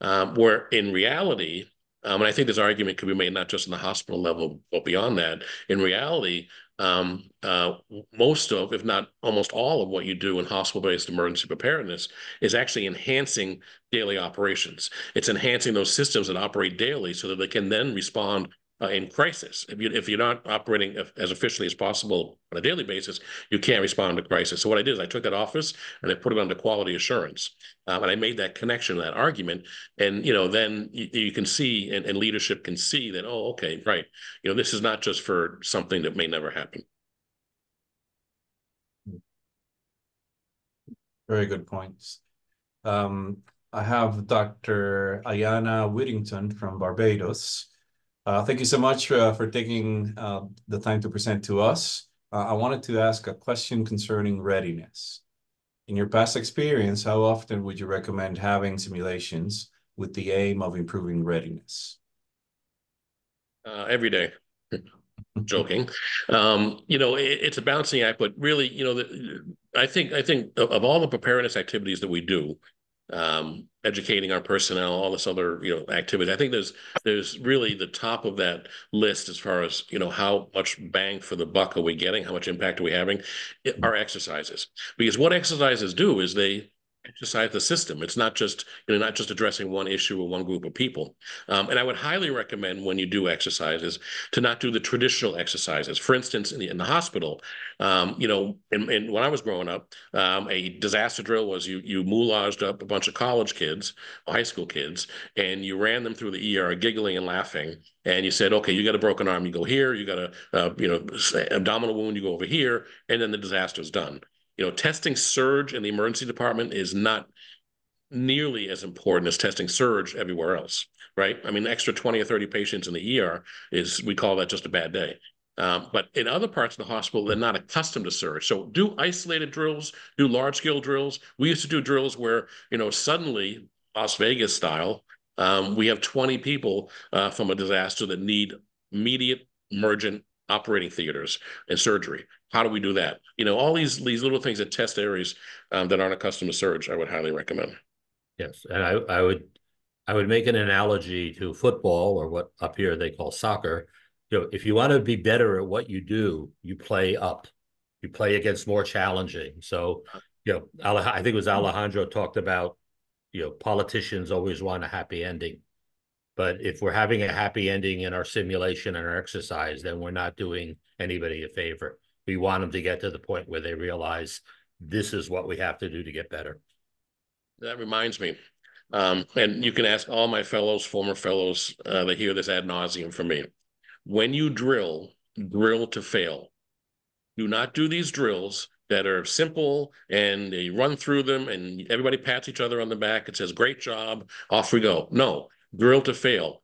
Speaker 3: Where in reality, and I think this argument could be made not just in the hospital level, but beyond that. In reality, most of, if not almost all of what you do in hospital-based emergency preparedness is actually enhancing daily operations. It's enhancing those systems that operate daily so that they can then respond in crisis. If you're not operating as efficiently as possible on a daily basis, you can't respond to crisis. So what I did is I took that office and I put it under quality assurance. And I made that connection, that argument. And, then you can see, and leadership can see that, oh, okay, right. This is not just for something that may never happen.
Speaker 4: Very good points. I have Dr. Ayana Whittington from Barbados. Thank you so much for taking the time to present to us. I wanted to ask a question concerning readiness. In your past experience, how often would you recommend having simulations with the aim of improving readiness?
Speaker 3: Every day. Joking. It's a balancing act, but really, I think of all the preparedness activities that we do, educating our personnel, all this other, activity, I think there's really the top of that list as far as, how much bang for the buck are we getting? How much impact are we having? Our exercises. Because what exercises do is they exercise the system. It's not just, not just addressing one issue or one group of people. And I would highly recommend when you do exercises to not do the traditional exercises. For instance, in the hospital, and when I was growing up, a disaster drill was you moulaged up a bunch of college kids, high school kids, and you ran them through the ER giggling and laughing. And you said, okay, you got a broken arm, you go here, you got a, abdominal wound, you go over here, and then the disaster's done. Testing surge in the emergency department is not nearly as important as testing surge everywhere else, right? I mean, extra 20 or 30 patients in the ER we call that just a bad day. But in other parts of the hospital, they're not accustomed to surge. So do isolated drills, do large scale drills. We used to do drills where, suddenly, Las Vegas style, we have 20 people from a disaster that need immediate emergent operating theaters and surgery. How do we do that? All these little things that test areas that aren't accustomed to surge, I would highly recommend.
Speaker 2: Yes, and I would make an analogy to football, or what up here they call soccer. If you want to be better at what you do, you play up. You play against more challenging. So, I think it was Alejandro talked about, politicians always want a happy ending. But if we're having a happy ending in our simulation and our exercise, then we're not doing anybody a favor. We want them to get to the point where they realize this is what we have to do to get better.
Speaker 3: That reminds me, and you can ask all my fellows, former fellows, that hear this ad nauseum from me. When you drill to fail. Do not do these drills that are simple and you run through them and everybody pats each other on the back and says, great job, off we go. No, drill to fail.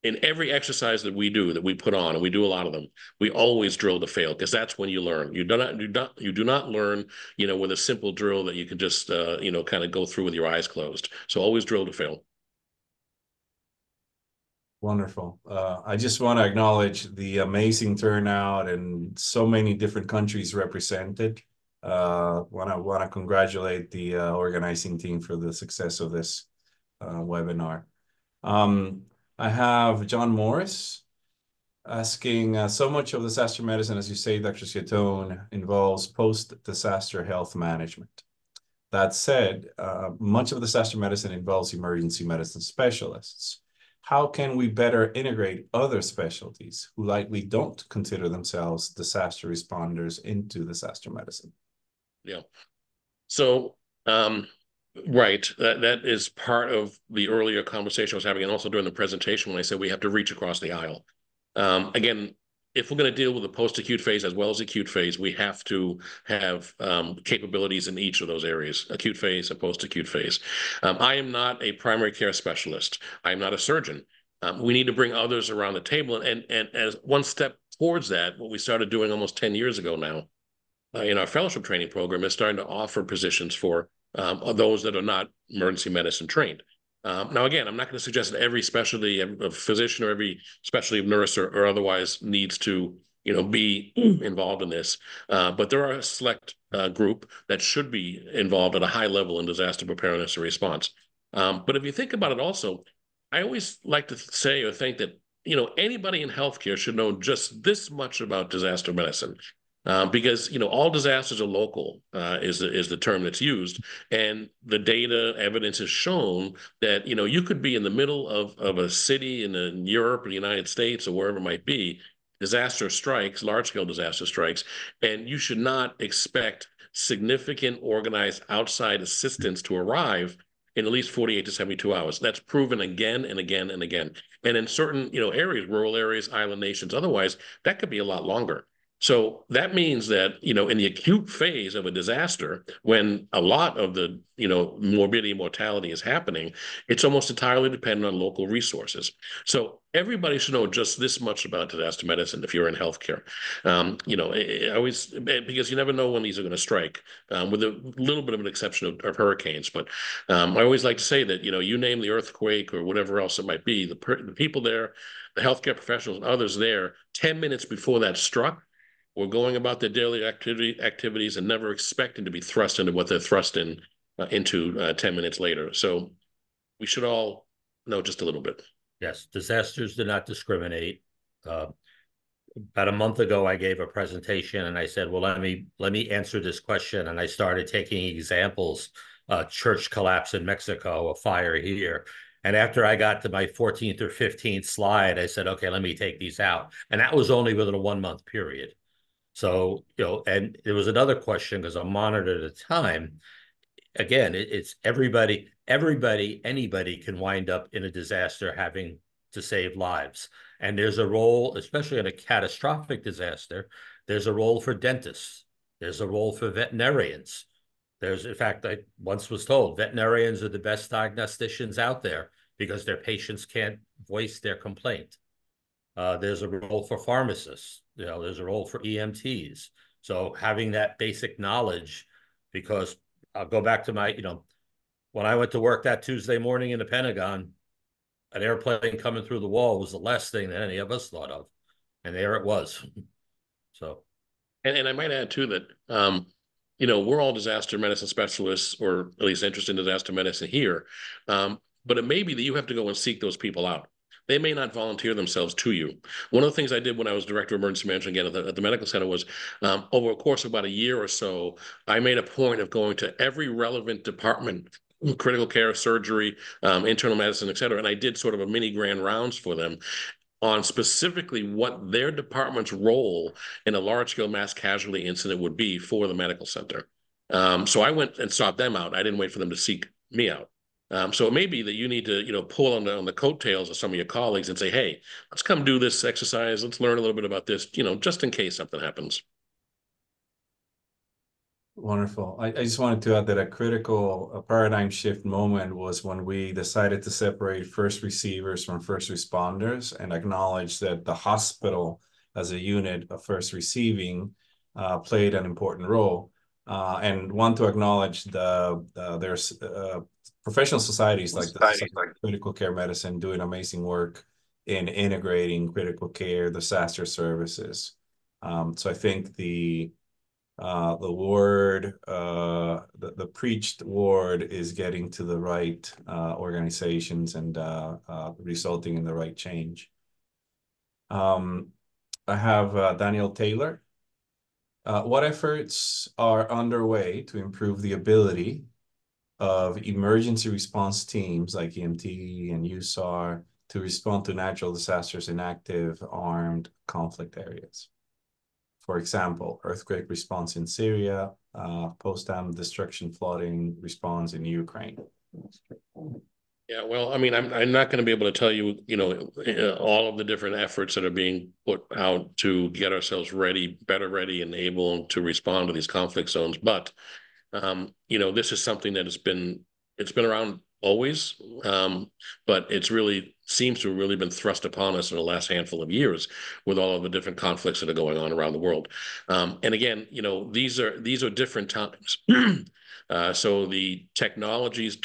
Speaker 3: In every exercise that we do, that we put on, and we do a lot of them, we always drill to fail, because that's when you learn. You do not learn, with a simple drill that you can just, kind of go through with your eyes closed. So always drill to fail.
Speaker 4: Wonderful. I just want to acknowledge the amazing turnout and so many different countries represented. Want to congratulate the organizing team for the success of this webinar. I have John Morris asking, so much of disaster medicine, as you say, Dr. Ciottone, involves post-disaster health management. That said, much of disaster medicine involves emergency medicine specialists. How can we better integrate other specialties who likely don't consider themselves disaster responders into disaster medicine?
Speaker 3: Yeah. So, right, that is part of the earlier conversation I was having, and also during the presentation when I said we have to reach across the aisle. Again, if we're going to deal with the post-acute phase as well as acute phase, we have to have capabilities in each of those areas, acute phase and post-acute phase. I am not a primary care specialist. I'm not a surgeon. We need to bring others around the table. And as one step towards that, what we started doing almost 10 years ago now in our fellowship training program is starting to offer positions for those that are not emergency medicine trained. Now, again, I'm not going to suggest that every specialty of physician or every specialty of nurse or otherwise needs to, be involved in this. But there are a select group that should be involved at a high level in disaster preparedness and response. But if you think about it also, I always like to say or think that, anybody in healthcare should know just this much about disaster medicine. Because all disasters are local is the term that's used, and the data evidence has shown that you could be in the middle of a city in Europe or the United States or wherever it might be, disaster strikes, large scale disaster strikes, and you should not expect significant organized outside assistance to arrive in at least 48 to 72 hours. That's proven again and again and again. And in certain areas, rural areas, island nations, otherwise, that could be a lot longer. So that means that, in the acute phase of a disaster, when a lot of the, morbidity and mortality is happening, it's almost entirely dependent on local resources. So everybody should know just this much about disaster medicine if you're in healthcare. Always, because you never know when these are going to strike, with a little bit of an exception of hurricanes. But I always like to say that, you name the earthquake or whatever else it might be, the people there, the healthcare professionals and others there, 10 minutes before that struck, were going about their daily activities and never expecting to be thrust into what they're thrust into 10 minutes later. So we should all know just a little bit.
Speaker 2: Yes, disasters do not discriminate. About a month ago, I gave a presentation and I said, well, let me answer this question. And I started taking examples a church collapse in Mexico, a fire here. And after I got to my 14th or 15th slide, I said, okay, let me take these out. And that was only within a 1 month period. So, and there was another question because I'm monitored at the time. Again, it's everybody, anybody can wind up in a disaster having to save lives. And there's a role, especially in a catastrophic disaster, there's a role for dentists. There's a role for veterinarians. In fact, I once was told veterinarians are the best diagnosticians out there because their patients can't voice their complaint. There's a role for pharmacists. There's a role for EMTs. So having that basic knowledge, because I'll go back to my, when I went to work that Tuesday morning in the Pentagon, an airplane coming through the wall was the last thing that any of us thought of. And there it was. So.
Speaker 3: And I might add too that, we're all disaster medicine specialists, or at least interested in disaster medicine here. But it may be that you have to go and seek those people out. They may not volunteer themselves to you. One of the things I did when I was director of emergency management again at the medical center was, over a course of about a year or so, I made a point of going to every relevant department, critical care, surgery, internal medicine, et cetera. And I did sort of a mini grand rounds for them on specifically what their department's role in a large-scale mass casualty incident would be for the medical center. So I went and sought them out. I didn't wait for them to seek me out. So it may be that you need to, pull on the coattails of some of your colleagues and say, hey, let's come do this exercise. Let's learn a little bit about this, just in case something happens.
Speaker 4: Wonderful. I just wanted to add that a paradigm shift moment was when we decided to separate first receivers from first responders and acknowledge that the hospital as a unit of first receiving played an important role. And want to acknowledge there's professional societies like the Critical Care Medicine doing amazing work in integrating critical care, disaster services. So I think the preached word is getting to the right organizations and resulting in the right change. I have Daniel Taylor. What efforts are underway to improve the ability of emergency response teams like EMT and USAR to respond to natural disasters in active armed conflict areas? For example, earthquake response in Syria, post-dam destruction flooding response in Ukraine.
Speaker 3: Yeah, well, I mean, I'm not going to be able to tell you, all of the different efforts that are being put out to get ourselves ready, better ready, and able to respond to these conflict zones. But, this is something that it's been around always, but it's really seems to have really been thrust upon us in the last handful of years with all of the different conflicts that are going on around the world. And again, these are different times. So the technologies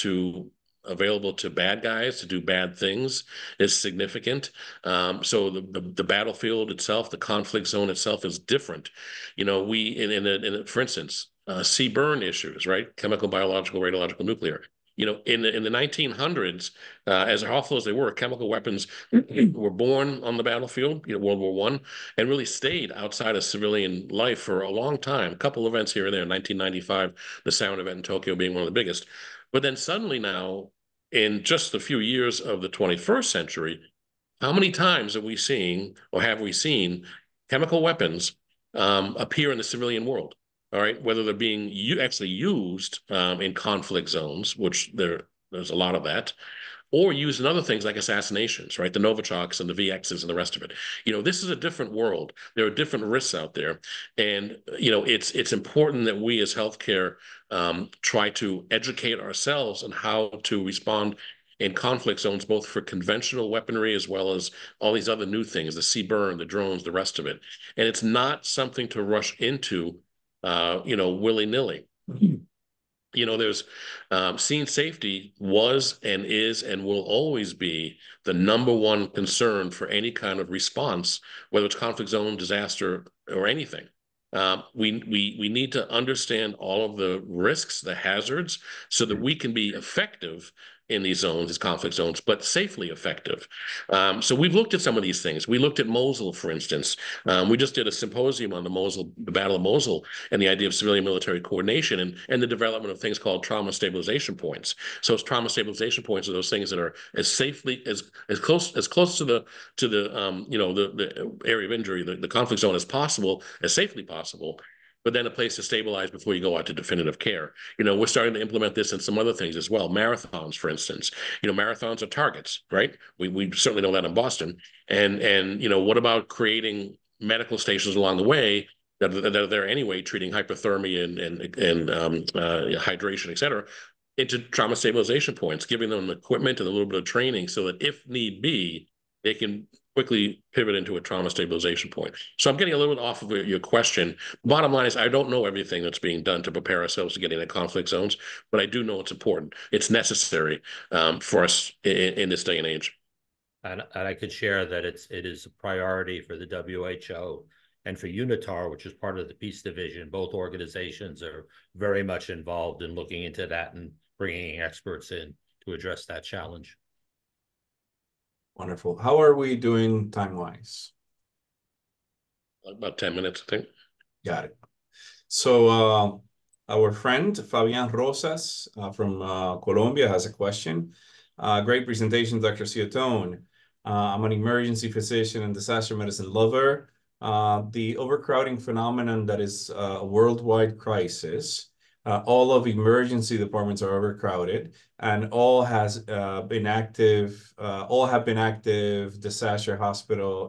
Speaker 3: available to bad guys to do bad things is significant. So the battlefield itself, the conflict zone itself is different. For instance, sea-burn issues, right? Chemical, biological, radiological, nuclear. In the 1900s, as awful as they were, chemical weapons were born on the battlefield, World War I, and really stayed outside of civilian life for a long time. A couple events here and there, 1995, the Sound event in Tokyo being one of the biggest. But then suddenly now, in just a few years of the 21st century, how many times have we seen chemical weapons appear in the civilian world? All right, whether they're being actually used in conflict zones, which there's a lot of that, or used in other things like assassinations, right? The Novichoks and the VXs and the rest of it. This is a different world. There are different risks out there. And, it's important that we as healthcare try to educate ourselves on how to respond in conflict zones, both for conventional weaponry as well as all these other new things, the sea-burn, the drones, the rest of it. And it's not something to rush into willy-nilly. There's scene safety was and is and will always be the number one concern for any kind of response, whether it's conflict zone, disaster, or anything. We need to understand all of the risks, the hazards, so that we can be effective in these zones, these conflict zones, but safely effective. So we've looked at some of these things. We looked at Mosul, for instance. We just did a symposium on the Battle of Mosul, and the idea of civilian military coordination and the development of things called trauma stabilization points. So trauma stabilization points are those things that are as safely as close to the the area of injury, the conflict zone as possible, as safely possible, but then a place to stabilize before you go out to definitive care. We're starting to implement this in some other things as well. Marathons, for instance. Marathons are targets, right? We certainly know that in Boston. And what about creating medical stations along the way that are there anyway, treating hypothermia and hydration, et cetera, into trauma stabilization points, giving them equipment and a little bit of training so that if need be, they can quickly pivot into a trauma stabilization point. So I'm getting a little bit off of your question. Bottom line is I don't know everything that's being done to prepare ourselves to get into conflict zones, but I do know it's important. It's necessary for us in this day and age.
Speaker 2: And I could share that it is a priority for the WHO and for UNITAR, which is part of the Peace Division. Both organizations are very much involved in looking into that and bringing experts in to address that challenge.
Speaker 4: Wonderful. How are we doing time-wise?
Speaker 3: About 10 minutes, I think.
Speaker 4: Got it. So our friend Fabian Rosas from Colombia has a question. Great presentation, Dr. Ciottone. I'm an emergency physician and disaster medicine lover. The overcrowding phenomenon that is a worldwide crisis. All of emergency departments are overcrowded, and all have been active disaster hospital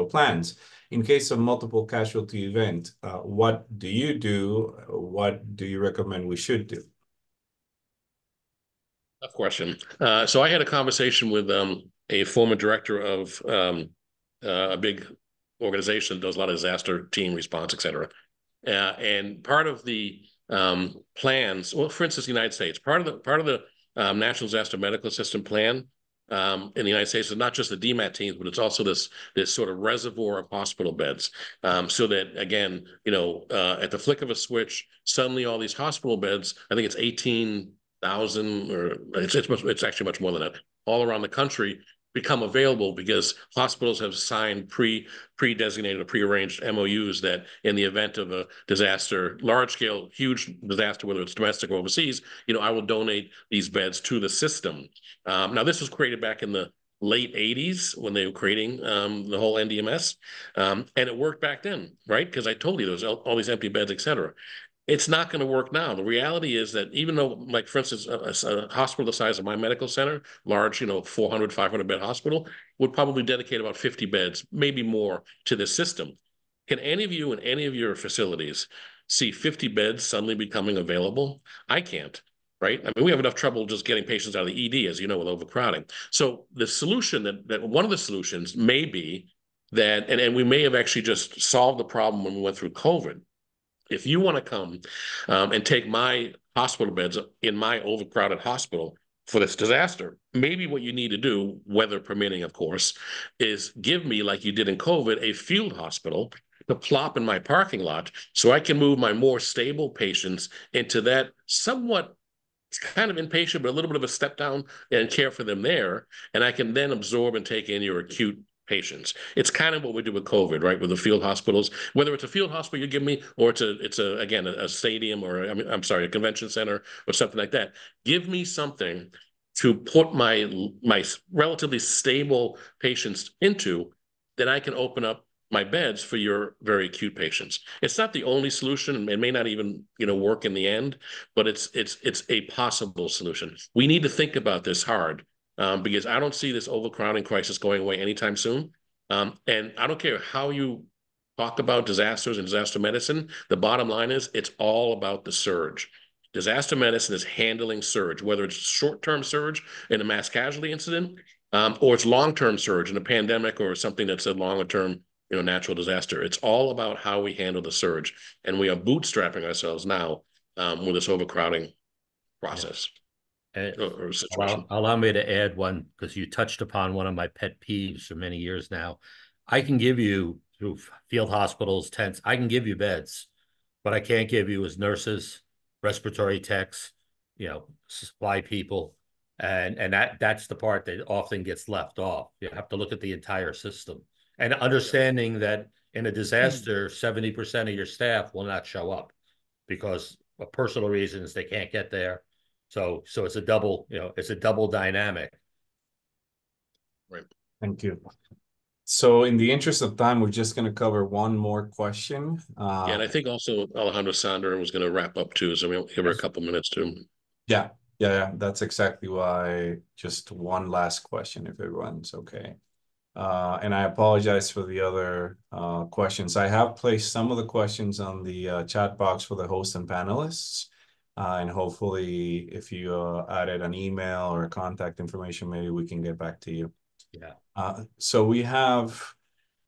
Speaker 4: plans. In case of multiple casualty event, what do you do? What do you recommend we should do?
Speaker 3: Tough question. So I had a conversation with a former director of a big organization that does a lot of disaster team response, et cetera. And part of the plans, well, for instance, the United States, part of the National Disaster Medical System plan in the United States is not just the DMAT teams, but it's also this sort of reservoir of hospital beds, so that again, at the flick of a switch, suddenly all these hospital beds, I think it's 18,000, or it's actually much more than that, all around the country, become available because hospitals have signed pre-designated or pre-arranged MOUs that in the event of a disaster, large-scale, huge disaster, whether it's domestic or overseas, I will donate these beds to the system. Now, this was created back in the late 80s when they were creating the whole NDMS, and it worked back then, right? Because I told you there was all these empty beds, et cetera. It's not going to work now. The reality is that even though, like, for instance, a hospital the size of my medical center, large, 400, 500 bed hospital, would probably dedicate about 50 beds, maybe more, to this system. Can any of you in any of your facilities see 50 beds suddenly becoming available? I can't, right? I mean, we have enough trouble just getting patients out of the ED, as you know, with overcrowding. So the solution that one of the solutions may be that, and we may have actually just solved the problem when we went through COVID. If you want to come and take my hospital beds in my overcrowded hospital for this disaster, maybe what you need to do, weather permitting, of course, is give me, like you did in COVID, a field hospital to plop in my parking lot so I can move my more stable patients into that somewhat, it's kind of inpatient, but a little bit of a step down, and care for them there. And I can then absorb and take in your acute patients. It's kind of what we do with COVID, right? With the field hospitals, whether it's a field hospital you give me, or it's again, a stadium, or I'm sorry, a convention center or something like that. Give me something to put my relatively stable patients into, that I can open up my beds for your very acute patients. It's not the only solution. It may not even, work in the end, but it's a possible solution. We need to think about this hard. Because I don't see this overcrowding crisis going away anytime soon. And I don't care how you talk about disasters and disaster medicine. The bottom line is it's all about the surge. Disaster medicine is handling surge, whether it's short-term surge in a mass casualty incident, or it's long-term surge in a pandemic or something that's a longer-term, natural disaster. It's all about how we handle the surge. And we are bootstrapping ourselves now with this overcrowding process.
Speaker 2: Yeah. Allow me to add one, because you touched upon one of my pet peeves for many years now. I can give you, through field hospitals, tents, I can give you beds, but I can't give you as nurses, respiratory techs, supply people. And that's the part that often gets left off. You have to look at the entire system and understanding that in a disaster, 70% of your staff will not show up because of personal reasons they can't get there. So it's a double dynamic.
Speaker 3: Right.
Speaker 4: Thank you. So in the interest of time, we're just going to cover one more question.
Speaker 3: Yeah, and I think also Alejandro Sandra was going to wrap up too, so we'll give her a couple minutes too.
Speaker 4: Yeah. That's exactly why. Just one last question, if everyone's okay. And I apologize for the other questions. I have placed some of the questions on the chat box for the host and panelists. And hopefully, if you added an email or contact information, maybe we can get back to you.
Speaker 2: Yeah.
Speaker 4: So we have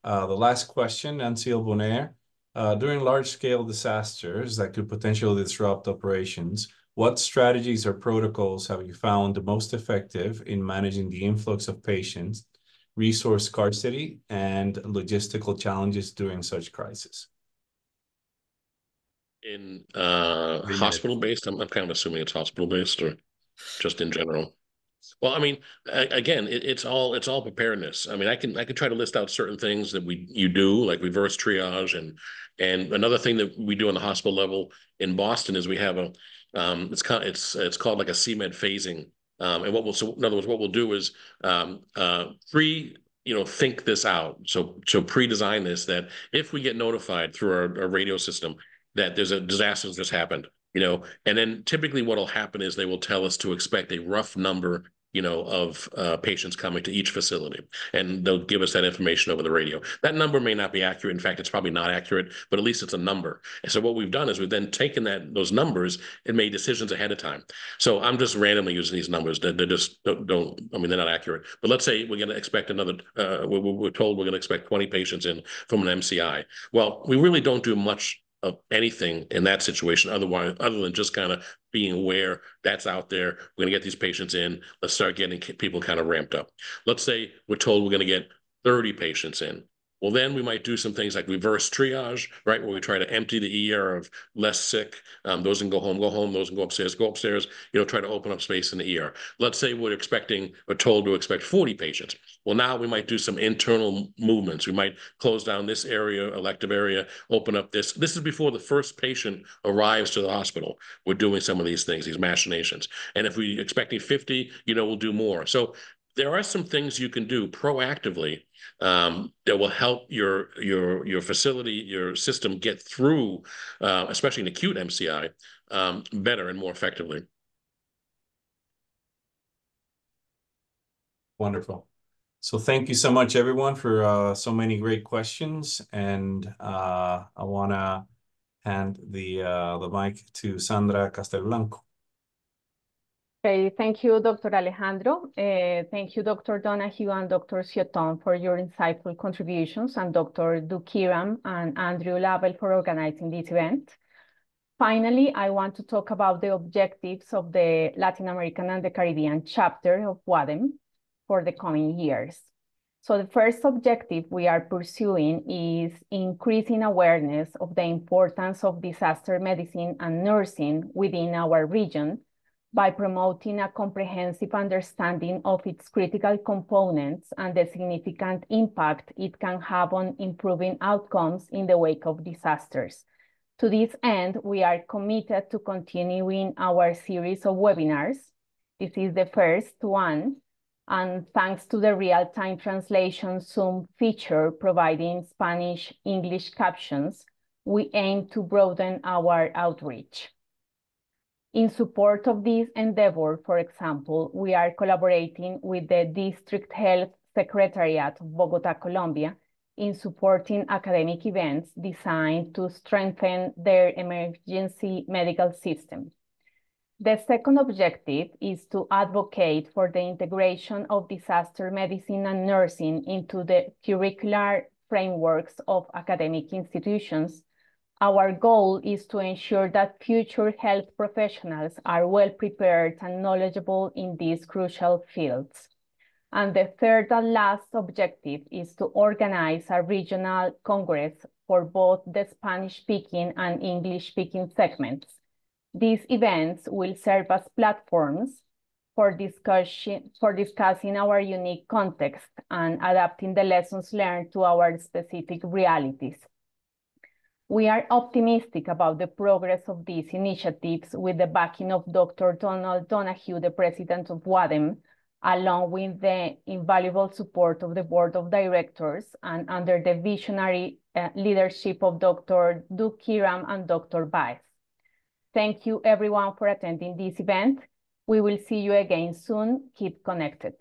Speaker 4: the last question, Nancy Bonaire. During large-scale disasters that could potentially disrupt operations, what strategies or protocols have you found the most effective in managing the influx of patients, resource scarcity, and logistical challenges during such crisis?
Speaker 3: In hospital-based, I'm kind of assuming it's hospital-based or just in general. Well, I mean, again, it's all preparedness. I mean, I can try to list out certain things that you do, like reverse triage, and another thing that we do on the hospital level in Boston is we have it's called like a CMED phasing. And in other words, what we'll do is think this out. So pre-design this, that if we get notified through our radio system that there's a disaster that's just happened, and then typically what'll happen is they will tell us to expect a rough number, of patients coming to each facility, and they'll give us that information over the radio. That number may not be accurate. In fact, it's probably not accurate, but at least it's a number. And so what we've done is we've then taken those numbers and made decisions ahead of time. So I'm just randomly using these numbers. They just don't. I mean, they're not accurate. But let's say we're going to expect another. We're told we're going to expect 20 patients in from an MCI. Well, we really don't do much of anything in that situation other than just kind of being aware that's out there. We're going to get these patients in. Let's start getting people kind of ramped up. Let's say we're told we're going to get 30 patients in. Well, then we might do some things like reverse triage, right, where we try to empty the ER of less sick. Those can go home. Those can go upstairs. Try to open up space in the ER. Let's say we're told to expect 40 patients. Well, now we might do some internal movements. We might close down this area, elective area, open up this. This is before the first patient arrives to the hospital. We're doing some of these things, these machinations. And if we're expecting 50, we'll do more. So there are some things you can do proactively that will help your facility, your system get through, especially an acute MCI, better and more effectively.
Speaker 4: Wonderful. So thank you so much, everyone, for so many great questions. And I want to hand the mic to Sandra Castelblanco.
Speaker 1: Okay, thank you, Dr. Alejandro. Thank you, Dr. Donahue and Dr. Ciottone for your insightful contributions, and Dr. Dukiram and Andrew Lavelle for organizing this event. Finally, I want to talk about the objectives of the Latin American and the Caribbean chapter of WADEM for the coming years. So the first objective we are pursuing is increasing awareness of the importance of disaster medicine and nursing within our region by promoting a comprehensive understanding of its critical components and the significant impact it can have on improving outcomes in the wake of disasters. To this end, we are committed to continuing our series of webinars. This is the first one, and thanks to the real-time translation Zoom feature providing Spanish-English captions, we aim to broaden our outreach. In support of this endeavor, for example, we are collaborating with the District Health Secretariat of Bogotá, Colombia, in supporting academic events designed to strengthen their emergency medical system. The second objective is to advocate for the integration of disaster medicine and nursing into the curricular frameworks of academic institutions. Our goal is to ensure that future health professionals are well prepared and knowledgeable in these crucial fields. And the third and last objective is to organize a regional congress for both the Spanish-speaking and English-speaking segments. These events will serve as platforms for discussing our unique context and adapting the lessons learned to our specific realities. We are optimistic about the progress of these initiatives with the backing of Dr. Donald Donahue, the president of WADEM, along with the invaluable support of the board of directors and under the visionary leadership of Dr. Duke Kiram and Dr. Baez. Thank you everyone for attending this event. We will see you again soon. Keep connected.